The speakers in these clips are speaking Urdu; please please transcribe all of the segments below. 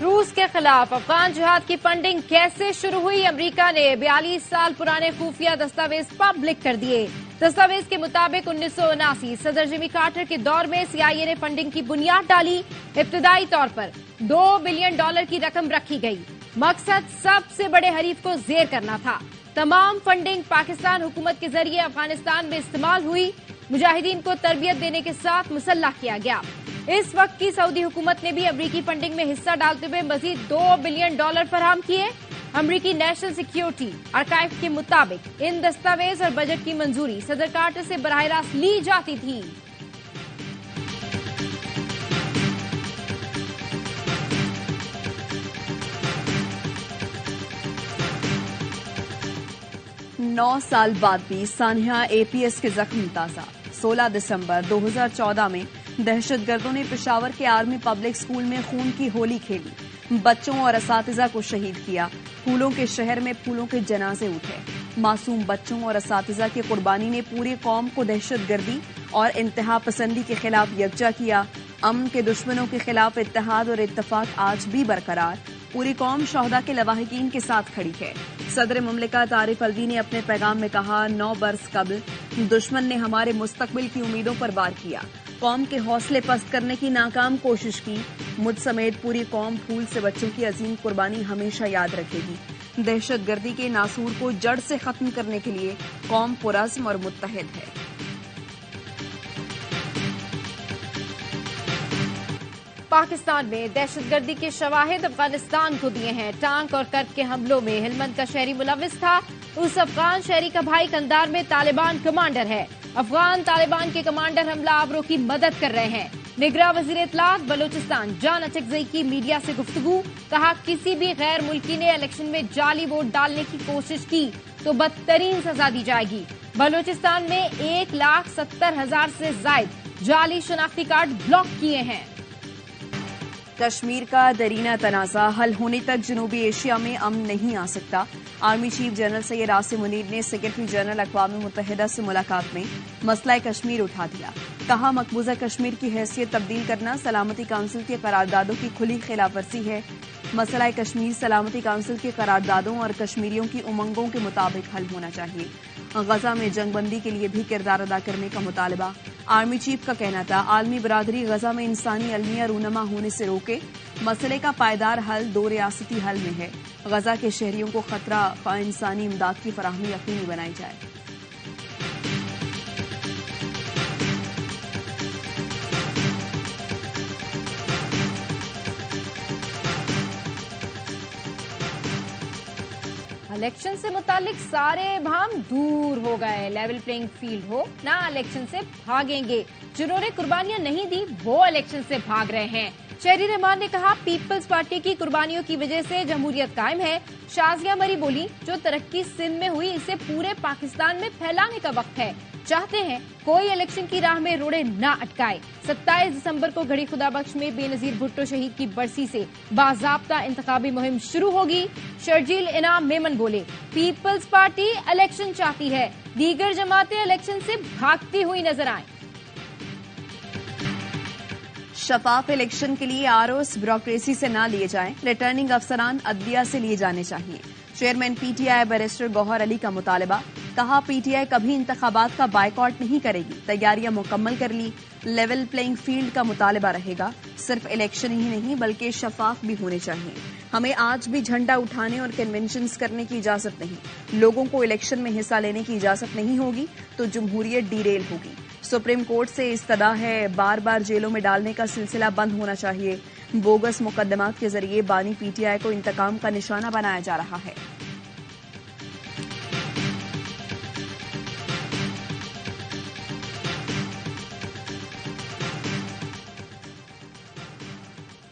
روس کے خلاف افغان جہاد کی فنڈنگ کیسے شروع ہوئی؟ امریکہ نے 42 سال پرانے خفیہ دستاویز پبلک کر دیے۔ دستاویز کے مطابق 1979 صدر جیمی کارٹر کے دور میں CIA نے فنڈنگ کی بنیاد ڈالی۔ ابتدائی طور پر $2 بلین کی رقم رکھی گئی۔ مقصد سب سے بڑے حریف کو زیر کرنا تھا۔ تمام فنڈنگ پاکستان حکومت کے ذریعے افغانستان میں استعمال ہوئی۔ مجاہدین کو تربیت دینے کے ساتھ مسلح کیا گیا۔ اس وقت کی سعودی حکومت نے بھی امریکی فنڈنگ میں حصہ ڈالتے ہوئے مزید $2 بلین فراہم کیے۔ امریکی نیشنل سیکیورٹی آرکائیو کے مطابق ان دستاویز اور بجٹ کی منظوری صدر کارٹر سے براہ راست لی جاتی تھی۔ نو سال بعد بھی سانحہ APS کے زخم تازہ۔ 16 دسمبر 2014 میں دہشت گردوں نے پشاور کے آرمی پبلک اسکول میں خون کی ہولی کھیلی، بچوں اور اساتذہ کو شہید کیا۔ پھولوں کے شہر میں پھولوں کے جنازے اٹھے۔ معصوم بچوں اور اساتذہ کی قربانی نے پوری قوم کو دہشت گردی اور انتہا پسندی کے خلاف یکجا کیا۔ امن کے دشمنوں کے خلاف اتحاد اور اتفاق آج بھی برقرار۔ پوری قوم شہداء کے لواحقین کے ساتھ کھڑی ہے۔ صدر مملکت عارف الوی نے اپنے پیغام میں کہا، 9 برس قبل دشمن نے ہمارے مستقبل کی امیدوں پر وار کیا، قوم کے حوصلے پست کرنے کی ناکام کوشش کی۔ مجھ سمیت پوری قوم پھول سے بچوں کی عظیم قربانی ہمیشہ یاد رکھے گی۔ دہشت گردی کے ناسور کو جڑ سے ختم کرنے کے لیے قوم پرعزم اور متحد ہے۔ پاکستان میں دہشت گردی کے شواہد افغانستان کو دیے ہیں۔ ٹانک اور کرد کے حملوں میں ہلمند کا شہری ملوث تھا۔ اس افغان شہری کا بھائی کندار میں طالبان کمانڈر ہے۔ افغان طالبان کے کمانڈر حملہ آوروں کی مدد کر رہے ہیں۔ نگراں وزیر اطلاعات بلوچستان جان اچکزئی کی میڈیا سے گفتگو، کہا کسی بھی غیر ملکی نے الیکشن میں جعلی ووٹ ڈالنے کی کوشش کی تو بدترین سزا دی جائے گی۔ بلوچستان میں 1,70,000 سے زائد جعلی شناختی کارڈ بلاک کیے ہیں۔ کشمیر کا درینہ تنازع حل ہونے تک جنوبی ایشیا میں امن نہیں آ سکتا۔ Army chief general Syed Asim Munir نے سیکرٹری جنرل اقوام متحدہ سے ملاقات میں مسئلہ کشمیر اٹھا دیا۔ کہا مقبوضہ کشمیر کی حیثیت تبدیل کرنا سلامتی کونسل کی قراردادوں کی کھلی خلاف ورزی ہے۔ مسئلہ کشمیر سلامتی کونسل کی قراردادوں اور کشمیریوں کی امنگوں کے مطابق حل ہونا چاہیے۔ غزہ میں جنگ بندی کے لیے بھی کردار ادا کرنے کا مطالبہ۔ آرمی چیف کا کہنا تھا، عالمی برادری غزہ میں انسانی المیہ رونما ہونے سے روکے۔ مسئلے کا پائیدار حل 2 ریاستی حل میں ہے۔ غزہ کے شہریوں کو خطرہ انسانی امداد کی فراہمی یقینی بنائی جائے۔ الیکشن سے متعلق سارے ابہام دور ہو گئے۔ لیول پلینگ فیلڈ ہو نہ الیکشن سے بھاگیں گے۔ جنہوں نے قربانیاں نہیں دی وہ الیکشن سے بھاگ رہے ہیں۔ شہری رحمان نے کہا، پیپلز پارٹی کی قربانیوں کی وجہ سے جمہوریت قائم ہے۔ شازیہ مری بولی، جو ترقی سندھ میں ہوئی اسے پورے پاکستان میں پھیلانے کا وقت ہے۔ چاہتے ہیں کوئی الیکشن کی راہ میں روڑے نہ اٹکائے۔ 27 دسمبر کو گھڑی خدا بخش میں بے نظیر بھٹو شہید کی برسی سے باضابطہ انتخابی مہم شروع ہوگی۔ شرجیل انعام میمن بولے، پیپلز پارٹی الیکشن چاہتی ہے، دیگر جماعتیں الیکشن سے بھاگتی ہوئی نظر آئیں۔ شفاف الیکشن کے لیے ROs بیوروکریسی سے نہ لیے جائیں، ریٹرننگ افسران عدلیہ سے لیے جانے چاہیے۔ چیئرمین PTI بیرسٹر گوہر علی کا مطالبہ، کہا PTI کبھی انتخابات کا بائیکاٹ نہیں کرے گی، تیاریاں مکمل کر لی۔ لیول پلینگ فیلڈ کا مطالبہ رہے گا، صرف الیکشن ہی نہیں بلکہ شفاف بھی ہونے چاہیے۔ ہمیں آج بھی جھنڈا اٹھانے اور کنونشنز کرنے کی اجازت نہیں۔ لوگوں کو الیکشن میں حصہ لینے کی اجازت نہیں ہوگی تو جمہوریت ڈیریل ہوگی۔ سپریم کورٹ سے استدعا ہے، بار بار جیلوں میں ڈالنے کا سلسلہ بند ہونا چاہیے۔ بوگس مقدمات کے ذریعے بانی PTI کو انتقام کا نشانہ بنایا جا رہا ہے۔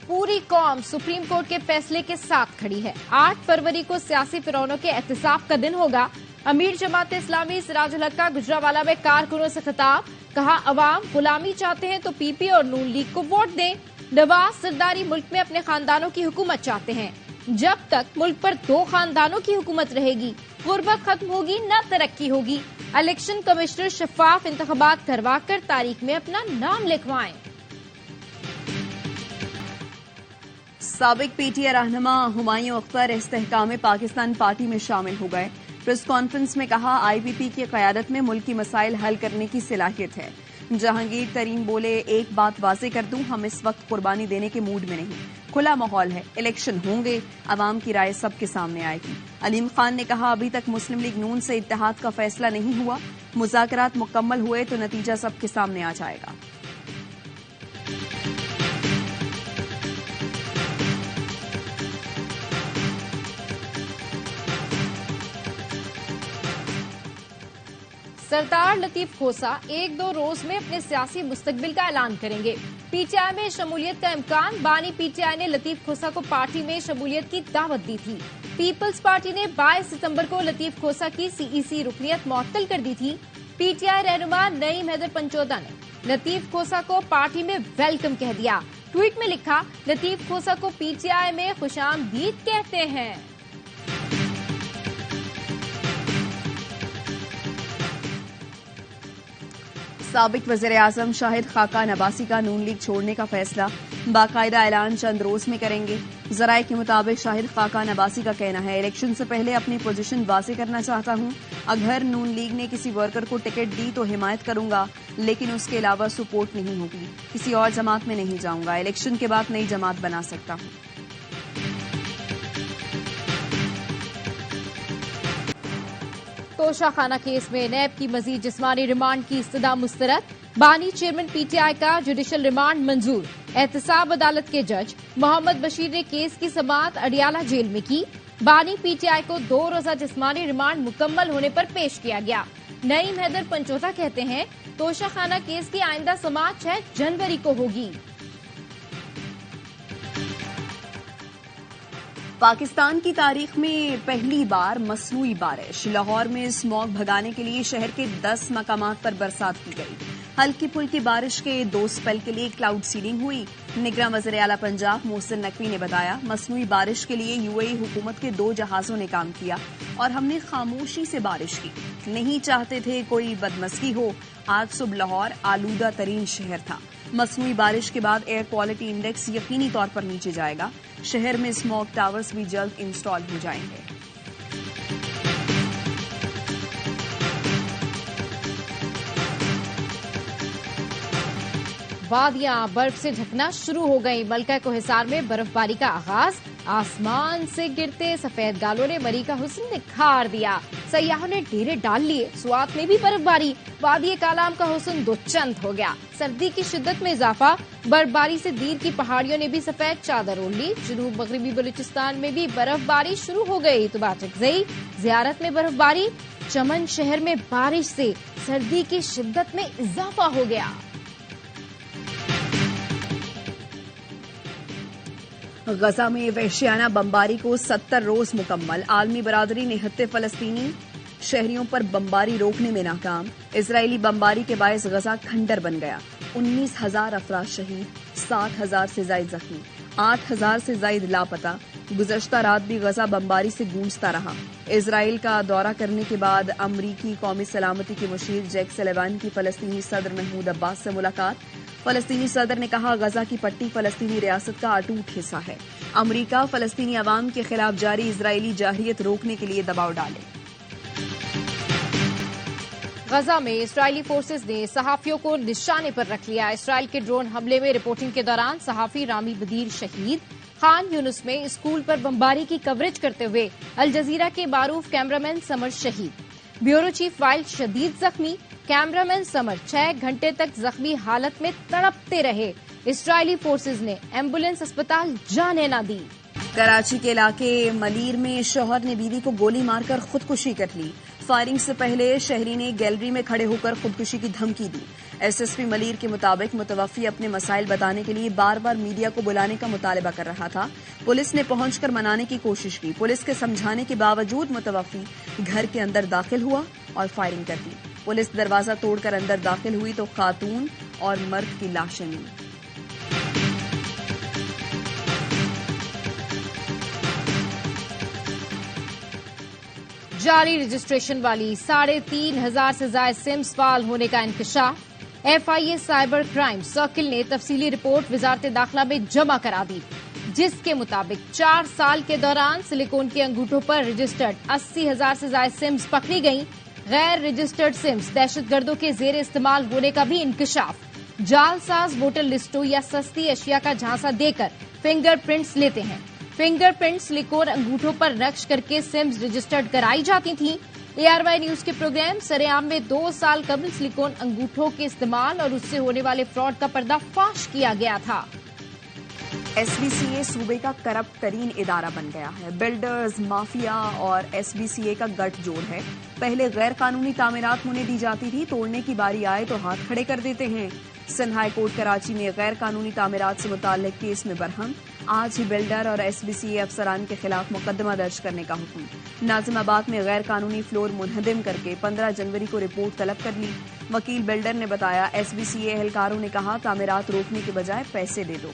پوری قوم سپریم کورٹ کے فیصلے کے ساتھ کھڑی ہے۔ 8 فروری کو سیاسی فرعونوں کے احتساب کا دن ہوگا۔ امیر جماعت اسلامی سراج الحق کا گجرانوالہ میں کارکنوں سے خطاب، کہا عوام غلامی چاہتے ہیں تو PP اور نون لیگ کو ووٹ دیں۔ نواز سرداری ملک میں اپنے خاندانوں کی حکومت چاہتے ہیں۔ جب تک ملک پر 2 خاندانوں کی حکومت رہے گی، غربت ختم ہوگی نہ ترقی ہوگی۔ الیکشن کمشنر شفاف انتخابات کروا کر تاریخ میں اپنا نام لکھوائیں۔ سابق پی ٹی آئی رہنما ہمایوں اختر استحکام پاکستان پارٹی میں شامل ہو گئے. پریس کانفرنس میں کہا آئی پی پی کی قیادت میں ملکی مسائل حل کرنے کی صلاحیت ہے. جہانگیر ترین بولے ایک بات واضح کر دوں, ہم اس وقت قربانی دینے کے موڈ میں نہیں. کھلا ماحول ہے, الیکشن ہوں گے, عوام کی رائے سب کے سامنے آئے گی. علیم خان نے کہا ابھی تک مسلم لیگ نون سے اتحاد کا فیصلہ نہیں ہوا, مذاکرات مکمل ہوئے تو نتیجہ سب کے سامنے آ جائے گا. سردار لطیف کھوسا ایک دو روز میں اپنے سیاسی مستقبل کا اعلان کریں گے. پی ٹی آئی میں شمولیت کا امکان. بانی پی ٹی آئی نے لطیف کھوسا کو پارٹی میں شمولیت کی دعوت دی تھی. پیپلز پارٹی نے 22 ستمبر کو لطیف کھوسا کی سی ای سی رکنیت معطل کر دی تھی. پی ٹی آئی رہنما نعیم حیدر پنچودا نے لطیف کھوسا کو پارٹی میں ویلکم کہہ دیا. ٹویٹ میں لکھا لطیف کھوسا کو پی ٹی آئی میں خوش آمدید کہتے ہیں. سابق وزیر اعظم شاہد خاقان عباسی کا نون لیگ چھوڑنے کا فیصلہ. باقاعدہ اعلان چند روز میں کریں گے. ذرائع کے مطابق شاہد خاقان عباسی کا کہنا ہے الیکشن سے پہلے اپنی پوزیشن واضح کرنا چاہتا ہوں. اگر نون لیگ نے کسی ورکر کو ٹکٹ دی تو حمایت کروں گا, لیکن اس کے علاوہ سپورٹ نہیں ہوگی. کسی اور جماعت میں نہیں جاؤں گا. الیکشن کے بعد نئی جماعت بنا سکتا ہوں. توشہ خانہ کیس میں نیب کی مزید جسمانی ریمانڈ کی استدعا مسترد. بانی چیئرمین پی ٹی آئی کا جوڈیشل ریمانڈ منظور. احتساب عدالت کے جج محمد بشیر نے کیس کی سماعت اڈیالہ جیل میں کی. بانی پی ٹی آئی کو 2 روزہ جسمانی ریمانڈ مکمل ہونے پر پیش کیا گیا. نعیم حیدر پنچودا کہتے ہیں توشہ خانہ کیس کی آئندہ سماعت 6 جنوری کو ہوگی. پاکستان کی تاریخ میں پہلی بار مصنوعی بارش. لاہور میں اسموگ بھگانے کے لیے شہر کے 10 مقامات پر برسات کی گئی. ہلکی پھلکی بارش کے 2 سپیل کے لیے کلاؤڈ سیڈنگ ہوئی. نگراں وزیر اعلیٰ پنجاب محسن نقوی نے بتایا مصنوعی بارش کے لیے یو اے ای حکومت کے 2 جہازوں نے کام کیا اور ہم نے خاموشی سے بارش کی. نہیں چاہتے تھے کوئی بدمزگی ہو. آج صبح لاہور آلودہ ترین شہر تھا. مصنوعی بارش کے بعد ایئر کوالٹی انڈیکس یقینی طور پر نیچے جائے گا. شہر میں اسموگ ٹاورز بھی جلد انسٹال ہو جائیں گے. وادیاں برف سے ڈھکنا شروع ہو گئی. ملکہ کوہسار میں برف باری کا آغاز. آسمان سے گرتے سفید گالوں نے مری کا حسن نکھار دیا. سیاحوں نے ڈیرے ڈال لیے. سوات میں بھی برف باری. وادی کالام کا حسن دو چند ہو گیا. سردی کی شدت میں اضافہ. برف باری سے دیر کی پہاڑیوں نے بھی سفید چادر اوڑھ لی. جنوب مغربی بلوچستان میں بھی برف باری شروع ہو گئی. تو باٹکزئی زیارت میں برف باری. چمن شہر میں بارش سے سردی کی شدت میں اضافہ ہو گیا. غزہ میں وحشیانہ بمباری کو 70 روز مکمل. عالمی برادری نہتے فلسطینی شہریوں پر بمباری روکنے میں ناکام. اسرائیلی بمباری کے باعث غزہ کھنڈر بن گیا. 19,000 افراد شہید, 60,000 سے زائد زخمی, 8,000 سے زائد لاپتہ. گزشتہ رات بھی غزہ بمباری سے گونجتا رہا. اسرائیل کا دورہ کرنے کے بعد امریکی قومی سلامتی کے مشیر جیک سلیوان کی فلسطینی صدر محمود عباس سے ملاقات. فلسطینی صدر نے کہا غزہ کی پٹی فلسطینی ریاست کا اٹوٹ حصہ ہے. امریکہ فلسطینی عوام کے خلاف جاری اسرائیلی جارحیت روکنے کے لیے دباؤ ڈالے. غزہ میں اسرائیلی فورسز نے صحافیوں کو نشانے پر رکھ لیا. اسرائیل کے ڈرون حملے میں رپورٹنگ کے دوران صحافی رامی بدیر شہید. خان یونس میں اسکول پر بمباری کی کوریج کرتے ہوئے الجزیرہ کے معروف کیمرامین سمر شہید. بیورو چیف وائلڈ شدید زخمی. کیمرامین سمر 6 گھنٹے تک زخمی حالت میں تڑپتے رہے. اسرائیلی فورسز نے ایمبولینس اسپتال جانے نہ دی. کراچی کے علاقے ملیر میں شوہر نے بیوی کو گولی مار کر خودکشی کر لی. فائرنگ سے پہلے شہری نے گیلری میں کھڑے ہو کر خودکشی کی دھمکی دی. ایس ایس پی ملیر کے مطابق متوفی اپنے مسائل بتانے کے لیے بار بار میڈیا کو بلانے کا مطالبہ کر رہا تھا. پولیس نے پہنچ کر منانے کی کوشش کی. پولیس کے سمجھانے کے باوجود متوفی گھر کے اندر داخل ہوا اور فائرنگ کر دی. پولیس دروازہ توڑ کر اندر داخل ہوئی تو خاتون اور مرد کی لاشیں ملی. جاری رجسٹریشن والی 3,500 سے زائد سمز فعال ہونے کا انکشاف. F I A cyber crime circle نے تفصیلی رپورٹ وزارت داخلہ میں جمع کرا دی. جس کے مطابق 4 سال کے دوران سلیکون کے انگوٹھوں پر رجسٹرڈ 80,000 سے زائد سمز پکڑی گئیں. غیر رجسٹرڈ سمز دہشت گردوں کے زیر استعمال ہونے کا بھی انکشاف. جعل ساز ووٹر لسٹوں یا سستی اشیاء کا جھانسا دے کر فنگر پرنٹس لیتے ہیں. فنگر پرنٹ سلیکون انگوٹھوں پر نقش کر کے سمز رجسٹرڈ کرائی جاتی تھیں. ARY نیوز کے پروگرام سر عام میں 2 سال قبل سلیکون انگوٹھوں کے استعمال اور اس سے ہونے والے فراڈ کا پردہ فاش کیا گیا تھا. SBCA صوبے کا کرپٹ ترین ادارہ بن گیا ہے. بلڈرز، مافیا اور SBCA کا گٹھ جوڑ ہے. پہلے غیر قانونی تعمیرات ہونے دی جاتی تھی، توڑنے کی باری آئے تو ہاتھ کھڑے کر دیتے ہیں. سندھ ہائی کورٹ کراچی میں غیر قانونی تعمیرات سے متعلق کیس میں برہم. آج ہی بلڈر اور SBCA افسران کے خلاف مقدمہ درج کرنے کا حکم. ناظم آباد میں غیر قانونی فلور منہدم کر کے 15 جنوری کو رپورٹ طلب کر لی. وکیل بلڈر نے بتایا SBCA اہلکاروں نے کہا تعمیرات روکنے کے بجائے پیسے دے دو.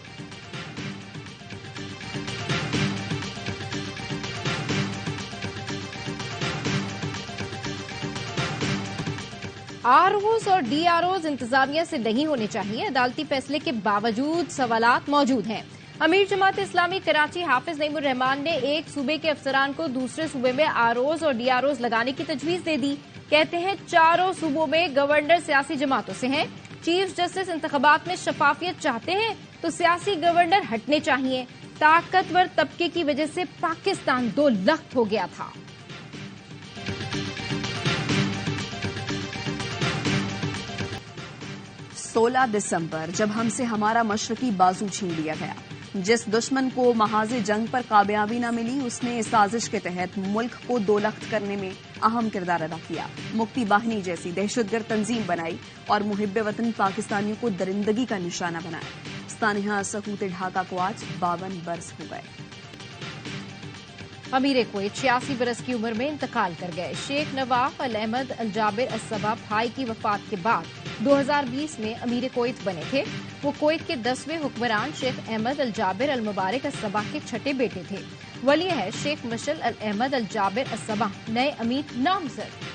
ROs اور DROs انتظامیہ سے نہیں ہونے چاہیے. عدالتی فیصلے کے باوجود سوالات موجود ہیں. امیر جماعت اسلامی کراچی حافظ نعیم الرحمان نے ایک صوبے کے افسران کو دوسرے صوبے میں ROs اور DROs لگانے کی تجویز دے دی. کہتے ہیں چاروں صوبوں میں گورنر سیاسی جماعتوں سے ہیں. چیف جسٹس انتخابات میں شفافیت چاہتے ہیں تو سیاسی گورنر ہٹنے چاہیے. طاقتور طبقے کی وجہ سے پاکستان 2 لخت ہو گیا تھا. 16 دسمبر جب ہم سے ہمارا مشرقی بازو چھین لیا گیا. جس دشمن کو محاذ جنگ پر کامیابی نہ ملی اس نے اس سازش کے تحت ملک کو 2 لخت کرنے میں اہم کردار ادا کیا. مکتی باہنی جیسی دہشت گرد تنظیم بنائی اور محب وطن پاکستانیوں کو درندگی کا نشانہ بنایا. سانحہ سکوت ڈھاکہ کو آج 52 برس ہو گئے. امیر کویت 86 برس کی عمر میں انتقال کر گئے. شیخ نواف الاحمد الجابر الصبا بھائی کی وفات کے بعد 2020 میں امیر کویت بنے تھے. وہ کویت کے 10ویں حکمران شیخ احمد الجابر المبارک الصبا کے چھٹے بیٹے تھے. ولی ہے شیخ مشل الاحمد الجابر الصبا نئے امیر نامزد.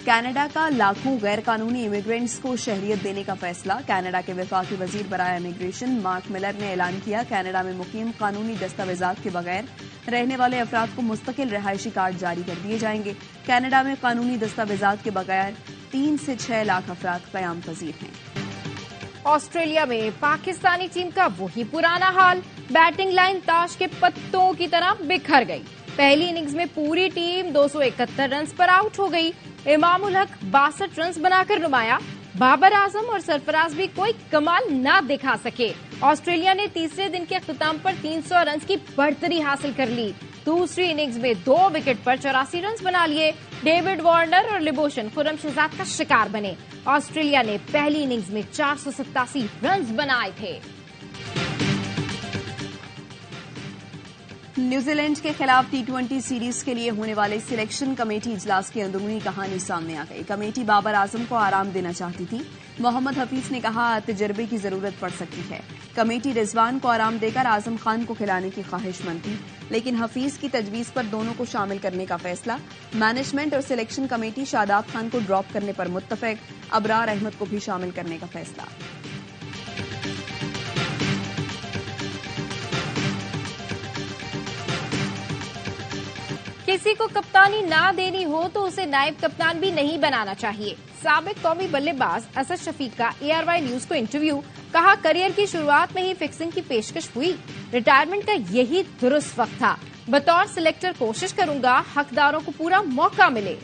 کینیڈا کا لاکھوں غیر قانونی امیگرینٹس کو شہریت دینے کا فیصلہ. کینیڈا کے وفاقی وزیر برائے امیگریشن مارک ملر نے اعلان کیا کینیڈا میں مقیم قانونی دستاویزات کے بغیر رہنے والے افراد کو مستقل رہائشی کارڈ جاری کر دیے جائیں گے. کینیڈا میں قانونی دستاویزات کے بغیر 3 سے 6 لاکھ افراد قیام پذیر ہیں. آسٹریلیا میں پاکستانی ٹیم کا وہی پرانا حال. بیٹنگ لائن تاش کے پتوں کی طرح بکھر گئی. پہلی اننگز میں پوری ٹیم 271 رنز پر آؤٹ ہو گئی. امام الحق 62 رنز بنا کر نمایا. بابر اعظم اور سرفراز بھی کوئی کمال نہ دکھا سکے. آسٹریلیا نے تیسرے دن کے اختتام پر 300 رنز کی بڑھتری حاصل کر لی. دوسری اننگز میں 2 وکٹ پر 84 رنز بنا لیے. ڈیوڈ وارنر اور لبوشن خرم شہزاد کا شکار بنے. آسٹریلیا نے پہلی اننگز میں 487 رنز بنائے تھے. نیوزی لینڈ کے خلاف T20 سیریز کے لیے ہونے والے سلیکشن کمیٹی اجلاس کی اندرونی کہانی سامنے آ گئی. کمیٹی بابر اعظم کو آرام دینا چاہتی تھی. محمد حفیظ نے کہا تجربے کی ضرورت پڑ سکتی ہے. کمیٹی رضوان کو آرام دے کر اعظم خان کو کھلانے کی خواہش مند تھی، لیکن حفیظ کی تجویز پر دونوں کو شامل کرنے کا فیصلہ. مینجمنٹ اور سلیکشن کمیٹی شاداب خان کو ڈراپ کرنے پر متفق. ابرار احمد کو بھی شامل کرنے کا فیصلہ. کسی کو کپتانی نہ دینی ہو تو اسے نائب کپتان بھی نہیں بنانا چاہیے. سابق قومی بلے باز اسد شفیق کا ARY نیوز کو انٹرویو. کہا کریئر کی شروعات میں ہی فکسنگ کی پیشکش ہوئی. ریٹائرمنٹ کا یہی درست وقت تھا. بطور سلیکٹر کوشش کروں گا حقداروں کو پورا موقع ملے.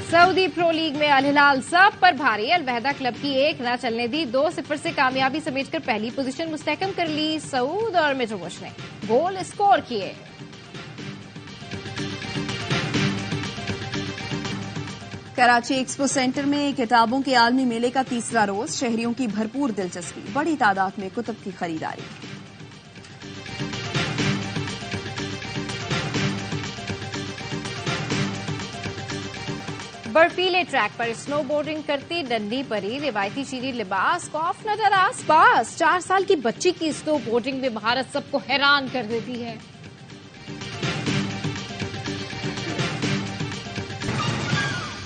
سعودی پرو لیگ میں الہلال سب پر بھاری. الوحدہ کلب کی 1 نہ چلنے دی. 2-0 سے کامیابی سمیٹ کر پہلی پوزیشن مستحکم کر لی. سعود اور مٹرووش نے گول اسکور کیے. کراچی ایکسپو سینٹر میں کتابوں کے عالمی میلے کا تیسرا روز. شہریوں کی بھرپور دلچسپی. بڑی تعداد میں کتب کی خریداری. برفیلے ٹریک پر سنو بورڈنگ کرتی ڈنڈی پری. روایتی چینی لباس کاف نظر آس پاس. 4 سال کی بچی کی سنو بورڈنگ میں مہارت سب کو حیران کر دیتی ہے.